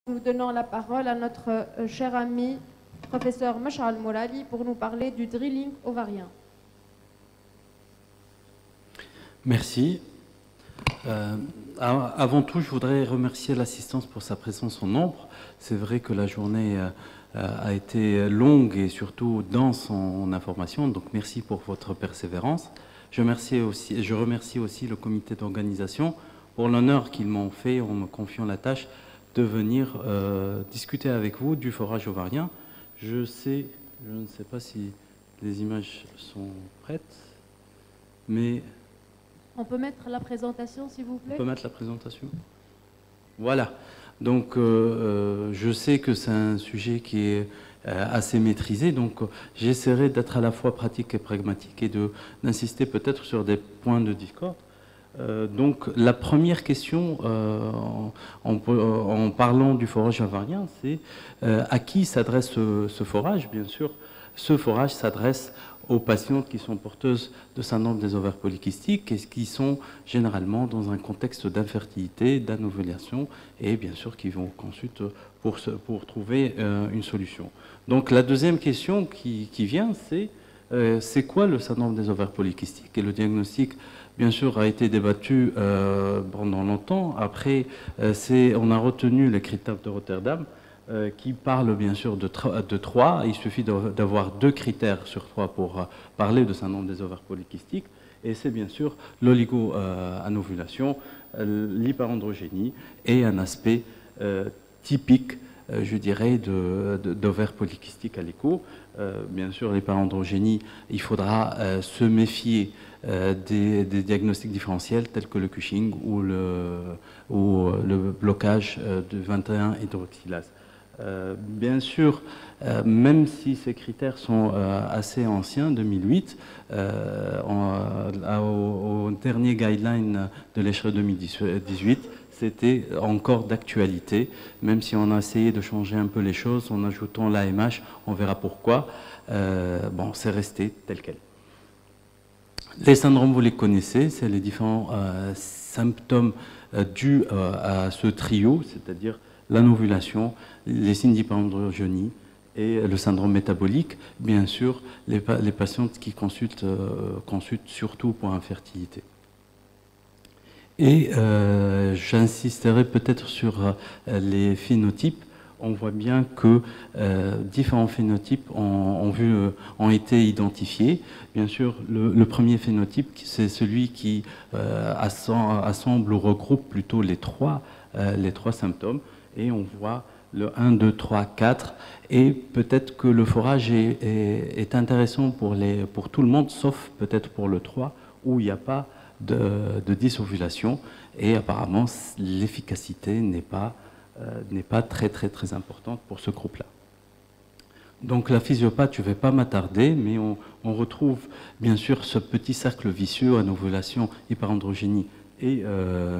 Nous donnons la parole à notre cher ami, professeur Mashal Mourali, pour nous parler du drilling ovarien. Merci. Avant tout, je voudrais remercier l'assistance pour sa présence en nombre. C'est vrai que la journée a été longue et surtout dense en informations, donc merci pour votre persévérance. Je remercie aussi le comité d'organisation pour l'honneur qu'ils m'ont fait en me confiant la tâche de venir discuter avec vous du forage ovarien. Je ne sais pas si les images sont prêtes, mais... On peut mettre la présentation, s'il vous plaît? On peut mettre la présentation. Voilà. Donc, je sais que c'est un sujet qui est assez maîtrisé, donc j'essaierai d'être à la fois pratique et pragmatique et d'insister peut-être sur des points de discorde. Donc, la première question, en parlant du forage ovarien, c'est à qui s'adresse ce forage? Bien sûr, ce forage s'adresse aux patientes qui sont porteuses de syndrome des ovaires polykystiques et qui sont généralement dans un contexte d'infertilité, d'anovulation et bien sûr qui vont ensuite pour trouver une solution. Donc la deuxième question qui vient, c'est quoi le syndrome des ovaires polykystiques? Et le diagnostic, bien sûr, a été débattu pendant longtemps. Après, on a retenu les critères de Rotterdam, qui parle bien sûr de 3. Il suffit d'avoir 2 critères sur 3 pour parler de syndrome des ovaires polykystiques. Et c'est bien sûr l'oligo-anovulation, l'hyperandrogénie et un aspect typique, je dirais, d'ovaires polykystiques à l'écho. Bien sûr, l'hyperandrogénie, il faudra se méfier des diagnostics différentiels tels que le Cushing ou le blocage de 21 hydroxylase. Bien sûr, même si ces critères sont assez anciens, 2008, au dernier guideline de l'ECHRE 2018, c'était encore d'actualité, même si on a essayé de changer un peu les choses en ajoutant l'AMH, on verra pourquoi. Bon, c'est resté tel quel. Les syndromes, vous les connaissez, c'est les différents symptômes dus à ce trio, c'est-à-dire l'anovulation, les signes d'hyperandrogénie et le syndrome métabolique. Bien sûr, les patientes qui consultent surtout pour infertilité. Et j'insisterai peut-être sur les phénotypes. On voit bien que différents phénotypes ont été identifiés. Bien sûr, le premier phénotype, c'est celui qui assemble ou regroupe plutôt les trois symptômes. Et on voit le 1, 2, 3, 4. Et peut-être que le forage est intéressant pour tout le monde, sauf peut-être pour le 3, où il n'y a pas de dysovulation. Et apparemment, l'efficacité n'est pas très importante pour ce groupe-là. Donc la physiopathe, je ne vais pas m'attarder, mais on retrouve bien sûr ce petit cercle vicieux, anovulation, hyperandrogénie et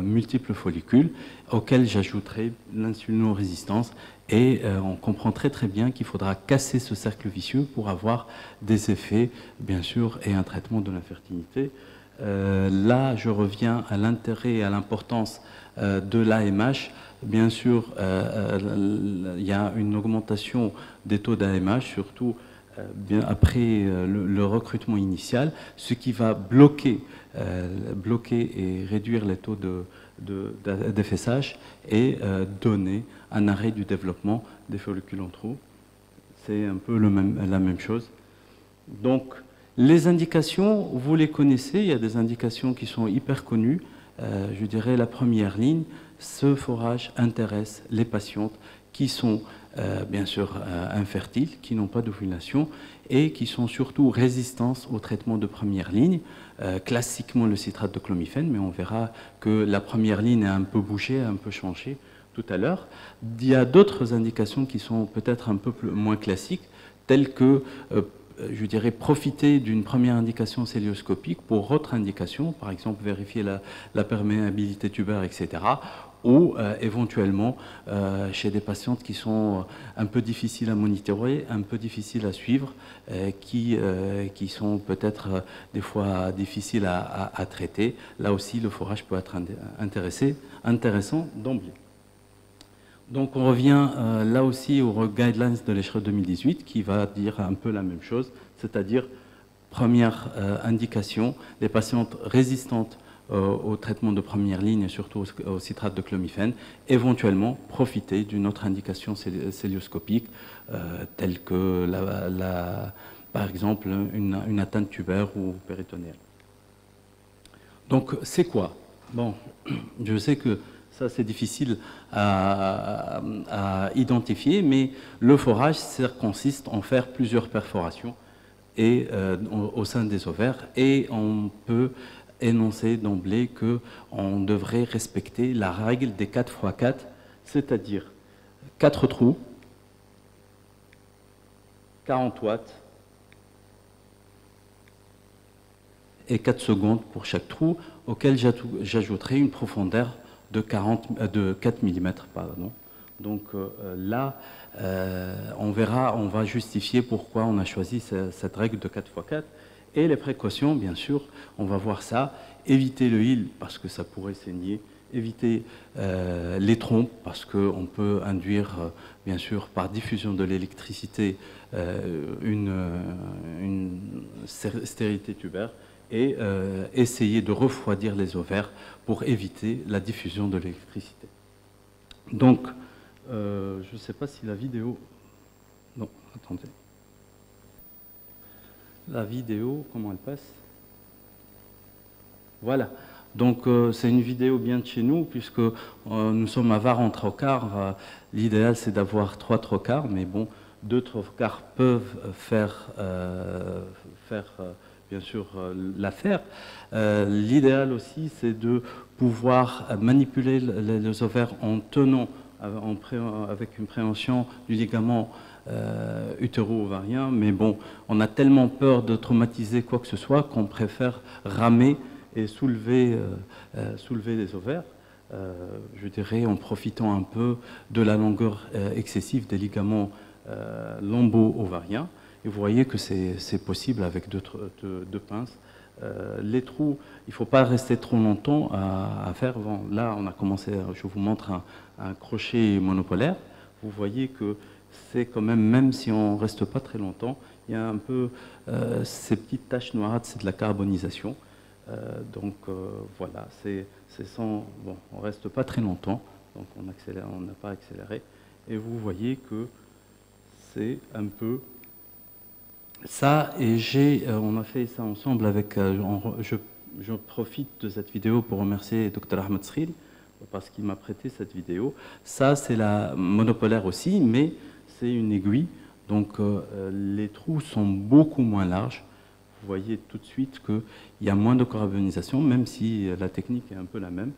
multiples follicules, auxquels j'ajouterai l'insulinorésistance. Et on comprend très bien qu'il faudra casser ce cercle vicieux pour avoir des effets, bien sûr, et un traitement de l'infertilité. Là, je reviens à l'intérêt et à l'importance de l'AMH. Bien sûr, il y a une augmentation des taux d'AMH, surtout bien après le recrutement initial, ce qui va bloquer et réduire les taux d'FSH et donner un arrêt du développement des follicules en trou. C'est un peu la même chose. Donc, les indications, vous les connaissez, il y a des indications qui sont hyper connues. Je dirais la première ligne, ce forage intéresse les patientes qui sont bien sûr infertiles, qui n'ont pas d'ovulation et qui sont surtout résistantes au traitement de première ligne, classiquement le citrate de clomiphène, mais on verra que la première ligne a un peu bougé, un peu changé tout à l'heure. Il y a d'autres indications qui sont peut-être un peu moins classiques, telles que je dirais, profiter d'une première indication célioscopique pour autre indication, par exemple vérifier la perméabilité tubaire, etc. Ou éventuellement chez des patientes qui sont un peu difficiles à monitorer, un peu difficiles à suivre, qui sont peut-être des fois difficiles à traiter. Là aussi, le forage peut être intéressant d'emblée. Donc on revient là aussi aux guidelines de l'ECHRE 2018 qui va dire un peu la même chose, c'est-à-dire première indication, les patientes résistantes au traitement de première ligne et surtout au citrate de clomifène, éventuellement profiter d'une autre indication célioscopique telle que par exemple une atteinte tubaire ou péritonéale. Donc c'est quoi? Bon, je sais que ça, c'est difficile à identifier, mais le forage, ça consiste en faire plusieurs perforations au sein des ovaires, et on peut énoncer d'emblée qu'on devrait respecter la règle des 4x4, c'est-à-dire 4 trous, 40 watts, et 4 secondes pour chaque trou, auquel j'ajouterai une profondeur de 4 mm. Pardon. Donc là, on verra, on va justifier pourquoi on a choisi cette règle de 4x4. Et les précautions, bien sûr, on va voir ça. Éviter le heal parce que ça pourrait saigner. Éviter les trompes parce qu'on peut induire, bien sûr, par diffusion de l'électricité, une stérilité tubaire. Et essayer de refroidir les ovaires pour éviter la diffusion de l'électricité. Donc, je ne sais pas si la vidéo... Non, attendez. La vidéo, comment elle passe? Voilà. Donc, c'est une vidéo bien de chez nous, puisque nous sommes à VAR en trocars. L'idéal, c'est d'avoir 3 trocars, mais bon, 2 trocars peuvent faire bien sûr l'affaire. L'idéal aussi, c'est de pouvoir manipuler les ovaires en tenant avec une préhension du ligament utéro-ovarien, mais bon, on a tellement peur de traumatiser quoi que ce soit qu'on préfère ramer et soulever les ovaires, je dirais en profitant un peu de la longueur excessive des ligaments lombo-ovariens. Et vous voyez que c'est possible avec deux pinces. Les trous, il ne faut pas rester trop longtemps à faire. Bon, là, on a commencé, je vous montre un crochet monopolaire. Vous voyez que c'est quand même si on ne reste pas très longtemps, il y a un peu ces petites taches noirâtres, c'est de la carbonisation. Donc voilà, bon, on ne reste pas très longtemps, donc on n'a pas accéléré. Et vous voyez que c'est un peu... Ça, et on a fait ça ensemble avec... je profite de cette vidéo pour remercier Dr Ahmed Sril, parce qu'il m'a prêté cette vidéo. Ça, c'est la monopolaire aussi, mais c'est une aiguille. Donc, les trous sont beaucoup moins larges. Vous voyez tout de suite qu'il y a moins de carbonisation, même si la technique est un peu la même.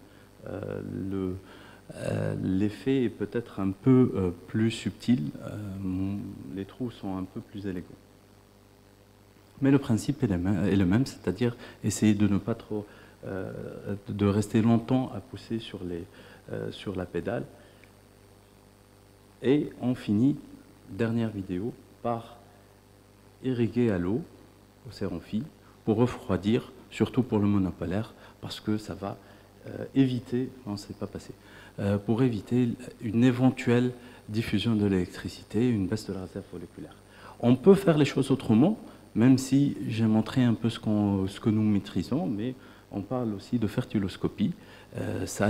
L'effet est peut-être un peu plus subtil. Les trous sont un peu plus élégants. Mais le principe est le même, c'est-à-dire essayer de ne pas trop, de rester longtemps à pousser sur la pédale. Et on finit, dernière vidéo, par irriguer à l'eau, au sérum-phi, pour refroidir, surtout pour le monopolaire, parce que ça va éviter, non, c'est pas passé, pour éviter une éventuelle diffusion de l'électricité, une baisse de la réserve folliculaire. On peut faire les choses autrement, même si j'ai montré un peu ce que nous maîtrisons, mais on parle aussi de fertiloscopie. Ça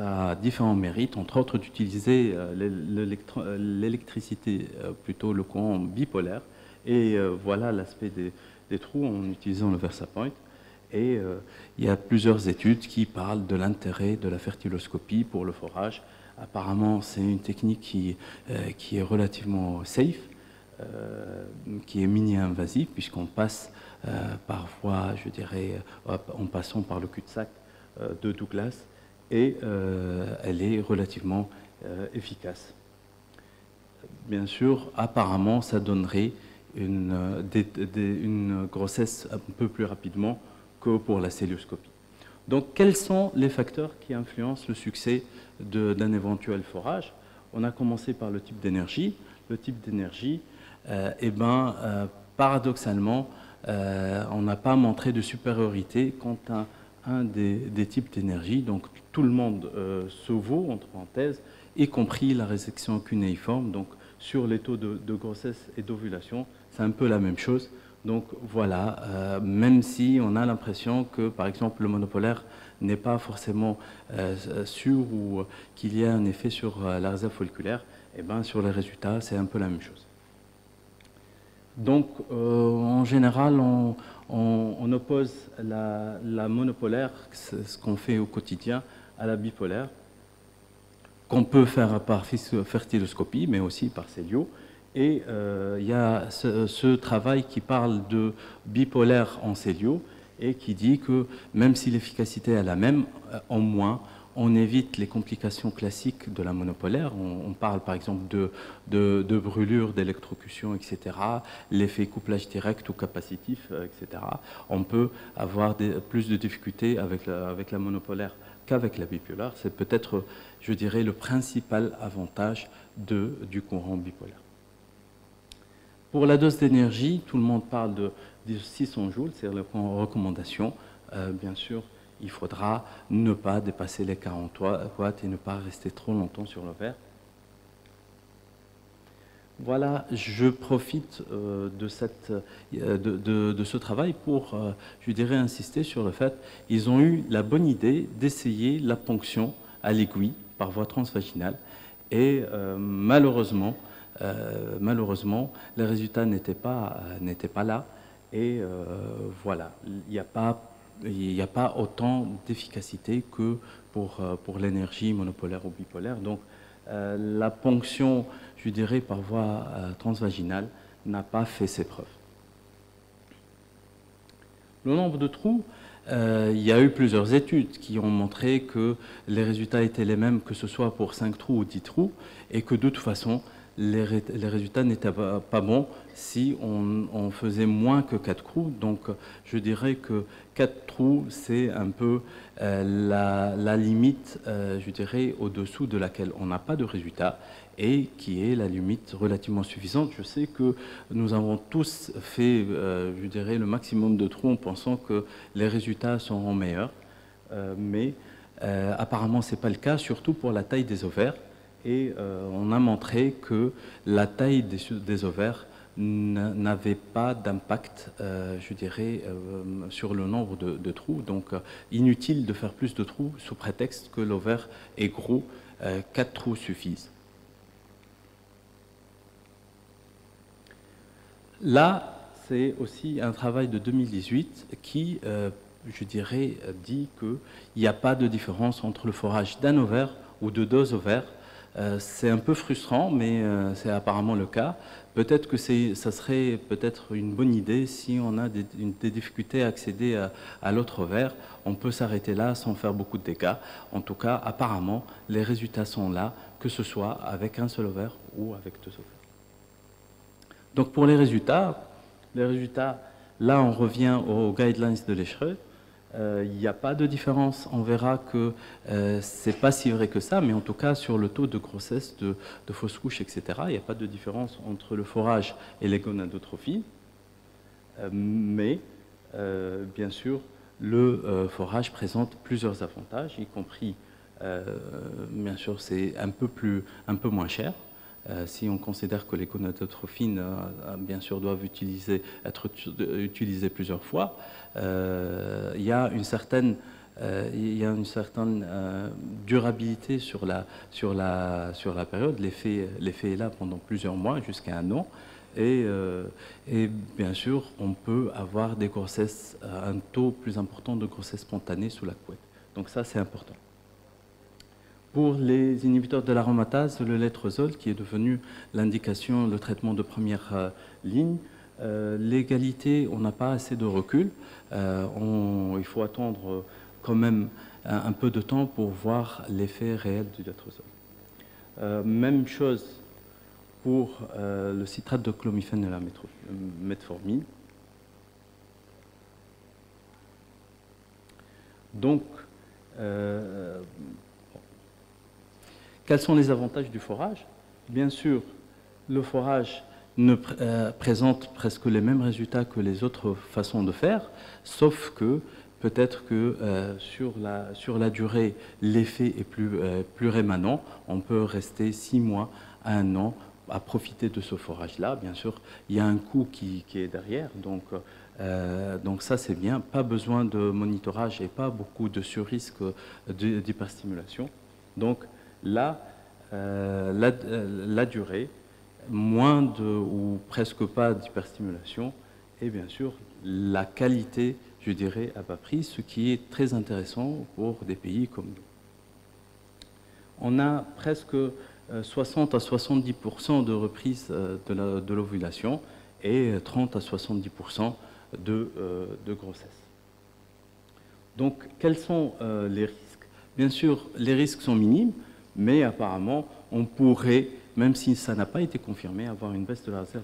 a différents mérites, entre autres d'utiliser l'électricité, plutôt le courant bipolaire, et voilà l'aspect des trous en utilisant le VersaPoint. Et il y a plusieurs études qui parlent de l'intérêt de la fertiloscopie pour le forage. Apparemment, c'est une technique qui est relativement safe, qui est mini-invasive, puisqu'on passe parfois, je dirais, en passant par le cul-de-sac de Douglas, et elle est relativement efficace. Bien sûr, apparemment, ça donnerait une grossesse un peu plus rapidement que pour la célioscopie. Donc, quels sont les facteurs qui influencent le succès d'un éventuel forage? On a commencé par le type d'énergie. Le type d'énergie, paradoxalement, on n'a pas montré de supériorité quant à un des types d'énergie. Donc, tout le monde se vaut, entre parenthèses, y compris la résection cunéiforme. Donc, sur les taux de grossesse et d'ovulation, c'est un peu la même chose. Donc voilà, même si on a l'impression que, par exemple, le monopolaire n'est pas forcément sûr ou qu'il y a un effet sur la réserve folliculaire, et bien sur les résultats, c'est un peu la même chose. Donc, en général, on oppose la monopolaire, ce qu'on fait au quotidien, à la bipolaire, qu'on peut faire par fertiloscopie, mais aussi par cellio. Et il y a ce travail qui parle de bipolaire en cellio et qui dit que même si l'efficacité est la même, en moins, on évite les complications classiques de la monopolaire. On parle par exemple de brûlure, d'électrocution, etc., l'effet couplage direct ou capacitif, etc. On peut avoir plus de difficultés avec la monopolaire qu'avec la bipolaire. C'est peut-être, je dirais, le principal avantage du courant bipolaire. Pour la dose d'énergie, tout le monde parle de 600 joules, c'est la recommandation. Bien sûr, il faudra ne pas dépasser les 40 watts et ne pas rester trop longtemps sur l'ovaire. Voilà, je profite de ce travail pour, je dirais, insister sur le fait qu'ils ont eu la bonne idée d'essayer la ponction à l'aiguille par voie transvaginale. Et malheureusement, les résultats n'étaient pas là. Et voilà, il n'y a pas autant d'efficacité que pour l'énergie monopolaire ou bipolaire. Donc, la ponction, je dirais, par voie transvaginale n'a pas fait ses preuves. Le nombre de trous, il y a eu plusieurs études qui ont montré que les résultats étaient les mêmes, que ce soit pour 5 trous ou 10 trous, et que de toute façon, les résultats n'étaient pas bons si on faisait moins que 4 trous. Donc, je dirais que 4 trous, c'est un peu la limite, je dirais, au-dessous de laquelle on n'a pas de résultat et qui est la limite relativement suffisante. Je sais que nous avons tous fait, je dirais, le maximum de trous en pensant que les résultats seront meilleurs, mais apparemment, ce n'est pas le cas, surtout pour la taille des ovaires. Et on a montré que la taille des ovaires n'avait pas d'impact, je dirais, sur le nombre de trous. Donc, inutile de faire plus de trous sous prétexte que l'ovaire est gros. 4 trous suffisent. Là, c'est aussi un travail de 2018 qui, je dirais, dit qu'il n'y a pas de différence entre le forage d'un ovaire ou de 2 ovaires. C'est un peu frustrant, mais c'est apparemment le cas. Peut-être que ça serait peut-être une bonne idée si on a des difficultés à accéder à l'autre ovaire. On peut s'arrêter là sans faire beaucoup de dégâts. En tout cas, apparemment, les résultats sont là, que ce soit avec un seul ovaire ou avec 2 ovaires. Donc pour les résultats, là on revient aux guidelines de l'ESHRE. Il n'y a pas de différence, on verra que c'est pas si vrai que ça, mais en tout cas sur le taux de grossesse, de fausses couches, etc., il n'y a pas de différence entre le forage et les gonadotrophies. Mais bien sûr, le forage présente plusieurs avantages, y compris, bien sûr, c'est un peu moins cher. Si on considère que les gonadotrophies, bien sûr, doivent être utilisées plusieurs fois, il y a une certaine durabilité sur la période. L'effet est là pendant plusieurs mois, jusqu'à 1 an. Et bien sûr, on peut avoir des grossesses, un taux plus important de grossesse spontanée sous la couette. Donc ça, c'est important. Pour les inhibiteurs de l'aromatase, le letrozole, qui est devenu l'indication, le traitement de première ligne, l'égalité, on n'a pas assez de recul. Il faut attendre quand même un peu de temps pour voir l'effet réel du letrozole. Même chose pour le citrate de chlomifène et la metformine. Donc, quels sont les avantages du forage? Bien sûr, le forage présente presque les mêmes résultats que les autres façons de faire, sauf que, peut-être que sur la durée, l'effet est plus rémanent. On peut rester 6 mois à 1 an à profiter de ce forage-là. Bien sûr, il y a un coût qui est derrière, donc ça c'est bien. Pas besoin de monitorage et pas beaucoup de surrisque d'hyperstimulation. Donc là, la durée, moins ou presque pas d'hyperstimulation, et bien sûr la qualité, je dirais, à bas prix, ce qui est très intéressant pour des pays comme nous. On a presque 60 à 70% de reprise de l'ovulation et 30 à 70% de grossesse. Donc, quels sont les risques? Bien sûr, les risques sont minimes, mais apparemment, on pourrait, même si ça n'a pas été confirmé, avoir une baisse de la réserve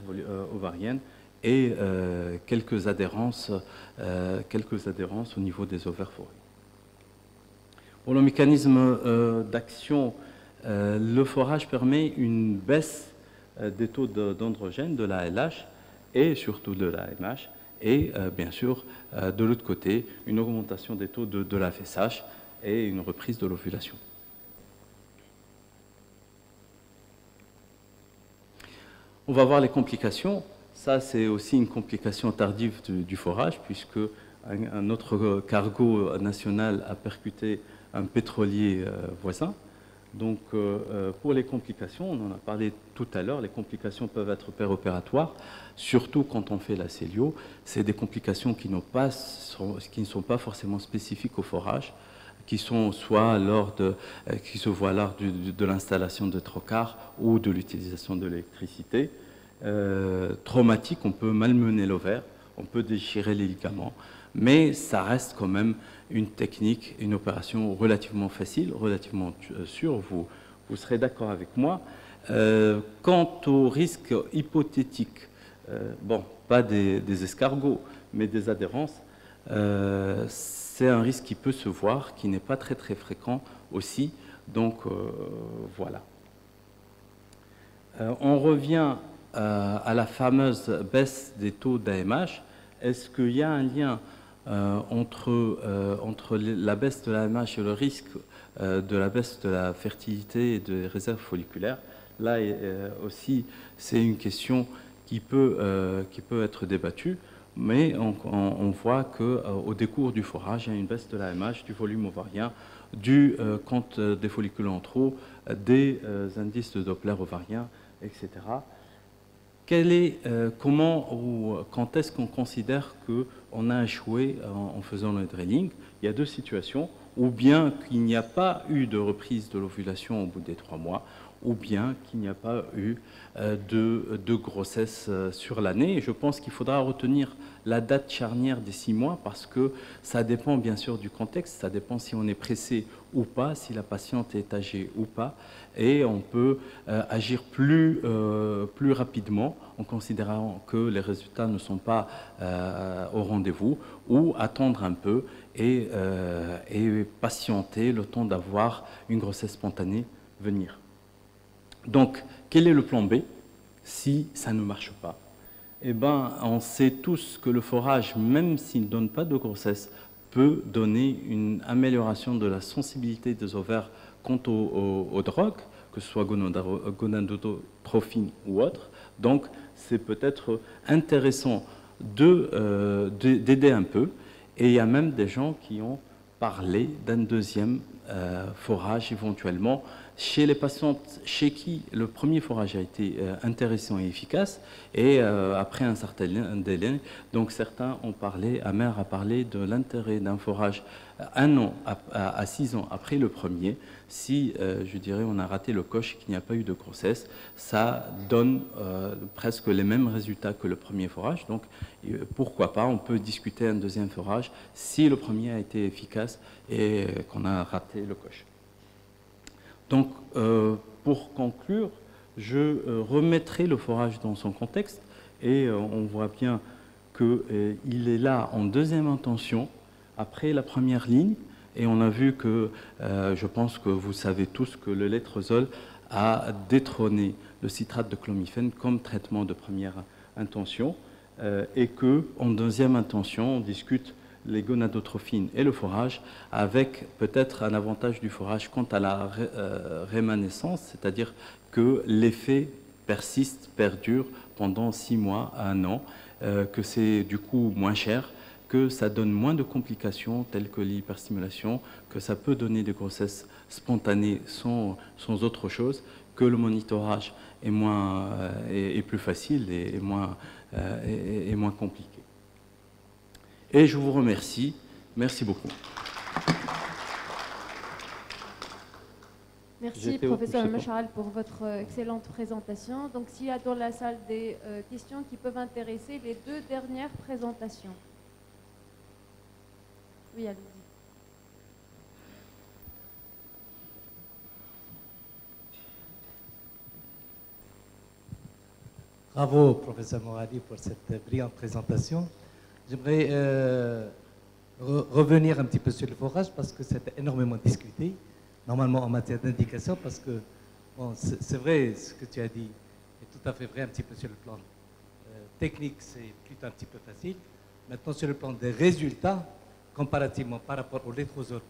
ovarienne et quelques adhérences au niveau des ovaires forés. Pour le mécanisme d'action, le forage permet une baisse des taux d'androgène, de la LH et surtout de la MH, et bien sûr, de l'autre côté, une augmentation des taux de la FSH et une reprise de l'ovulation. On va voir les complications. Ça, c'est aussi une complication tardive du forage, puisque un autre cargo national a percuté un pétrolier voisin. Donc, pour les complications, on en a parlé tout à l'heure, les complications peuvent être préopératoires, surtout quand on fait la cellio. C'est des complications qui ne sont pas forcément spécifiques au forage, qui sont soit qui se voient lors de l'installation de trocars ou de l'utilisation de l'électricité. Traumatique, on peut malmener l'ovaire, on peut déchirer les ligaments, mais ça reste quand même une technique, une opération relativement facile, relativement sûre, vous serez d'accord avec moi. Quant au risque hypothétique, bon, pas des escargots, mais des adhérences, c'est un risque qui peut se voir, qui n'est pas très très fréquent aussi, donc voilà. On revient à la fameuse baisse des taux d'AMH. Est-ce qu'il y a un lien entre la baisse de l'AMH et le risque de la baisse de la fertilité et des réserves folliculaires? Là aussi, c'est une question qui peut être débattue, mais on voit qu'au décours du forage, il y a une baisse de l'AMH, du volume ovarien, du compte des follicules en trop, des indices de Doppler ovarien, etc. Comment ou quand est-ce qu'on considère qu'on a échoué en faisant le drilling? Il y a deux situations, ou bien qu'il n'y a pas eu de reprise de l'ovulation au bout des 3 mois, ou bien qu'il n'y a pas eu de grossesse sur l'année. Et je pense qu'il faudra retenir la date charnière des 6 mois parce que ça dépend bien sûr du contexte, ça dépend si on est pressé ou pas, si la patiente est âgée ou pas, et on peut agir plus rapidement en considérant que les résultats ne sont pas au rendez-vous, ou attendre un peu et patienter le temps d'avoir une grossesse spontanée venir. Donc, quel est le plan B si ça ne marche pas? Eh bien, on sait tous que le forage, même s'il ne donne pas de grossesse, peut donner une amélioration de la sensibilité des ovaires quant aux drogues, que ce soit gonadotrophine ou autre. Donc, c'est peut-être intéressant d'aider un peu. Et il y a même des gens qui ont parlé d'un deuxième forage éventuellement chez les patientes chez qui le premier forage a été intéressant et efficace, et après un certain délai, donc certains ont parlé, Amer a parlé de l'intérêt d'un forage 1 an à 6 ans après le premier. Si, je dirais, on a raté le coche et qu'il n'y a pas eu de grossesse, ça donne presque les mêmes résultats que le premier forage. Donc, pourquoi pas, on peut discuter un deuxième forage si le premier a été efficace et qu'on a raté le coche. Donc, pour conclure, je remettrai le forage dans son contexte et on voit bien qu'il est là en deuxième intention, après la première ligne, et on a vu que, je pense que vous savez tous que le létrozole a détrôné le citrate de clomiphène comme traitement de première intention, et qu'en deuxième intention, on discute les gonadotrophines et le forage, avec peut-être un avantage du forage quant à la rémanescence, c'est-à-dire que l'effet persiste, perdure pendant 6 mois à 1 an, que c'est du coup moins cher, que ça donne moins de complications telles que l'hyperstimulation, que ça peut donner des grossesses spontanées sans autre chose, que le monitorage est plus facile et moins compliqué. Et je vous remercie. Merci beaucoup. Merci, professeur Machal, pour votre excellente présentation. Donc, s'il y a dans la salle des questions qui peuvent intéresser les 2 dernières présentations. Oui, allez-y. Bravo, professeur Morali, pour cette brillante présentation. J'aimerais revenir un petit peu sur le forage parce que c'était énormément discuté, normalement en matière d'indication, parce que bon, c'est vrai, ce que tu as dit est tout à fait vrai un petit peu sur le plan technique, c'est plutôt un petit peu facile. Maintenant, sur le plan des résultats, comparativement par rapport au létrozole,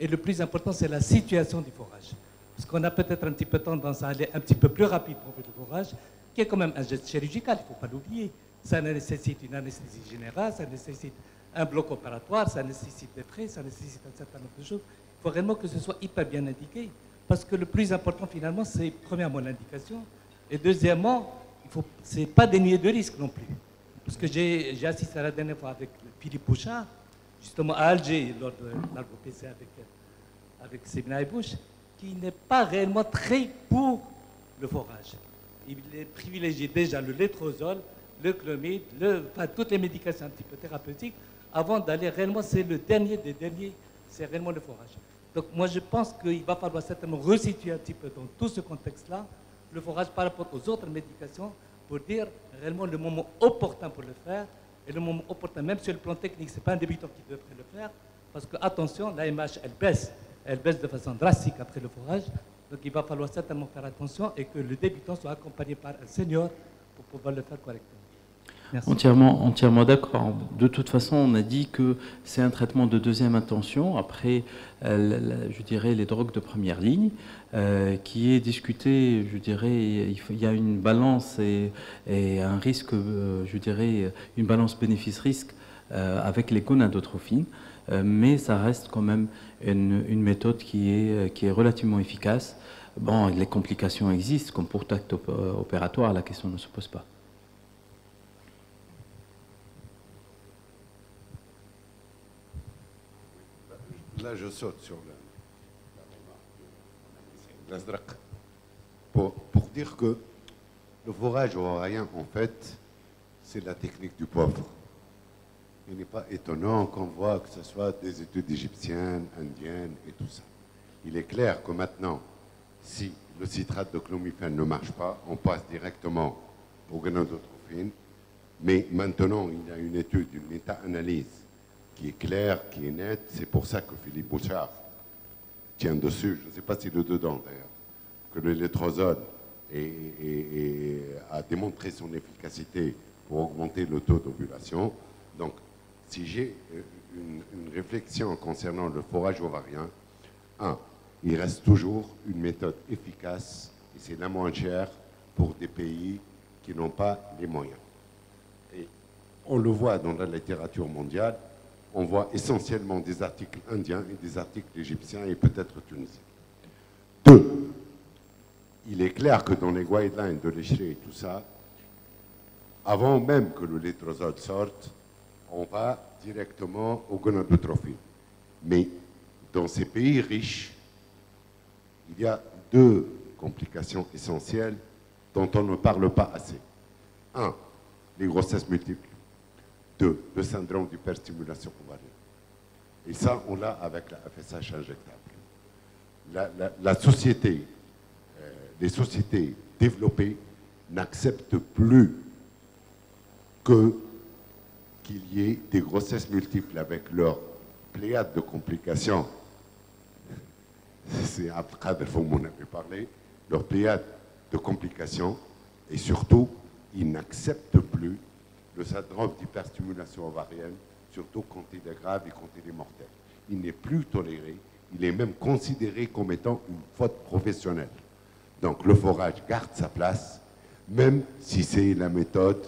et le plus important, c'est la situation du forage. Parce qu'on a peut-être un petit peu tendance à aller un petit peu plus rapide pour le forage, qui est quand même un geste chirurgical, il ne faut pas l'oublier. Ça nécessite une anesthésie générale, ça nécessite un bloc opératoire, ça nécessite des frais, ça nécessite un certain nombre de choses. Il faut réellement que ce soit hyper bien indiqué, parce que le plus important finalement, c'est premièrement l'indication, et deuxièmement, ce n'est pas dénué de risque non plus. Parce que j'ai assisté à la dernière fois avec Philippe Bouchard, justement à Alger, lors de l'AlgoPC avec Semina et Bush, qui n'est pas réellement très pour le forage. Il est privilégié déjà le létrozole, le clomide, toutes les médications un petit peu thérapeutiques, avant d'aller réellement, c'est le dernier des derniers, c'est réellement le forage. Donc moi je pense qu'il va falloir certainement resituer un petit peu dans tout ce contexte-là, le forage par rapport aux autres médications, pour dire réellement le moment opportun pour le faire, et le moment opportun, même sur le plan technique, ce n'est pas un débutant qui devrait le faire, parce que attention, l'AMH, elle baisse de façon drastique après le forage. Donc il va falloir certainement faire attention et que le débutant soit accompagné par un senior pour pouvoir le faire correctement. Merci. Entièrement d'accord. De toute façon, on a dit que c'est un traitement de deuxième intention, après, je dirais, les drogues de première ligne, qui est discuté, je dirais, il y a une balance et un risque, je dirais, une balance bénéfice-risque avec les gonadotrophines, mais ça reste quand même une méthode qui est relativement efficace. Bon, les complications existent, comme pour tout acte opératoire, la question ne se pose pas. Là, je saute sur l'Azraq pour dire que le forage ovarien, en fait, c'est la technique du pauvre. Il n'est pas étonnant qu'on voit que ce soit des études égyptiennes, indiennes et tout ça. Il est clair que maintenant, si le citrate de clomifène ne marche pas, on passe directement aux gonadotrophines. Mais maintenant, il y a une étude, une méta-analyse qui est claire, qui est nette. C'est pour ça que Philippe Bouchard tient dessus. Je ne sais pas s'il est dedans d'ailleurs, que le létrozole a démontré son efficacité pour augmenter le taux d'ovulation. Donc, si j'ai une réflexion concernant le forage ovarien, il reste toujours une méthode efficace et c'est la moins chère pour des pays qui n'ont pas les moyens. Et on le voit dans la littérature mondiale, on voit essentiellement des articles indiens et des articles égyptiens et peut-être tunisiens. 2. Il est clair que dans les guidelines de l'ECHRE et tout ça, avant même que le létrozole sorte, on va directement au gonadotrophine. Mais dans ces pays riches, il y a 2 complications essentielles dont on ne parle pas assez. 1, les grossesses multiples. 2, le syndrome d'hyperstimulation ovarienne. Et ça, on l'a avec la FSH injectable. Les sociétés développées n'acceptent plus qu'il y ait des grossesses multiples avec leur pléiade de complications. C'est Abdelkader, vous m'en avez parlé, leur pléiade de complications, et surtout, ils n'acceptent plus le syndrome d'hyperstimulation ovarienne surtout quand il est grave et quand il est mortel. Il n'est plus toléré, il est même considéré comme étant une faute professionnelle. Donc le forage garde sa place, même si c'est la méthode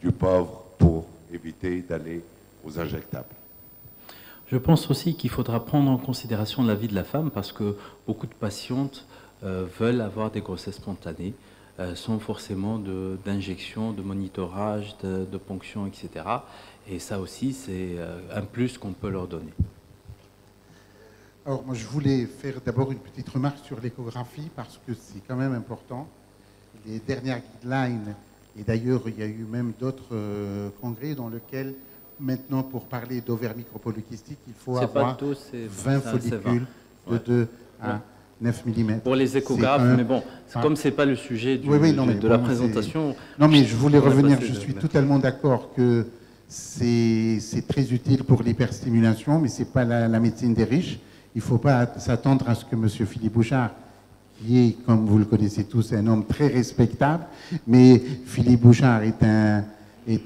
du pauvre pour éviter d'aller aux injectables. Je pense aussi qu'il faudra prendre en considération la vie de la femme parce que beaucoup de patientes veulent avoir des grossesses spontanées sans forcément d'injection, de monitorage, de ponction, etc. Et ça aussi, c'est un plus qu'on peut leur donner. Alors, moi, je voulais faire d'abord une petite remarque sur l'échographie parce que c'est quand même important. Les dernières guidelines, et d'ailleurs, il y a eu même d'autres congrès dans lesquels, maintenant, pour parler d'ovaire micropolycystique, il faut avoir 20 follicules de 2 à 9 mm. Pour les échographes, mais bon, comme ce n'est pas le sujet de la présentation... Non, mais je voulais revenir, je suis totalement d'accord que c'est très utile pour l'hyperstimulation, mais ce n'est pas la médecine des riches. Il ne faut pas s'attendre à ce que M. Philippe Bouchard, qui est, comme vous le connaissez tous, un homme très respectable, mais Philippe Bouchard est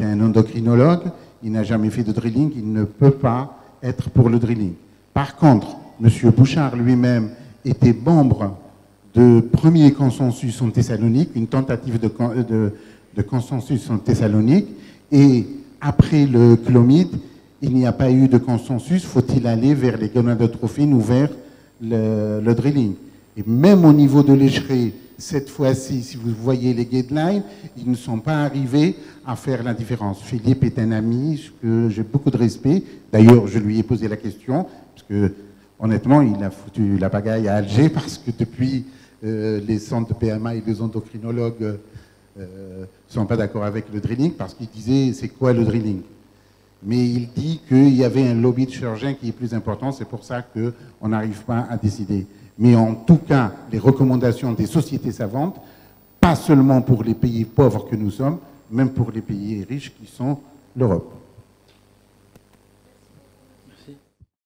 un endocrinologue, il n'a jamais fait de drilling, il ne peut pas être pour le drilling. Par contre, M. Bouchard lui-même était membre de premier consensus en Thessalonique, une tentative de consensus en Thessalonique, et après le chlomide, il n'y a pas eu de consensus, faut-il aller vers les gonadotrophines ou vers le drilling. Et même au niveau de l'écheret, cette fois-ci, si vous voyez les guidelines, ils ne sont pas arrivés à faire la différence. Philippe est un ami que j'ai beaucoup de respect. D'ailleurs, je lui ai posé la question, parce que honnêtement, il a foutu la pagaille à Alger, parce que depuis, les centres de PMA et les endocrinologues ne sont pas d'accord avec le drilling, parce qu'ils disaient, c'est quoi le drilling? Mais il dit qu'il y avait un lobby de chirurgiens qui est plus important, c'est pour ça qu'on n'arrive pas à décider. Mais en tout cas, les recommandations des sociétés savantes, pas seulement pour les pays pauvres que nous sommes, même pour les pays riches qui sont l'Europe.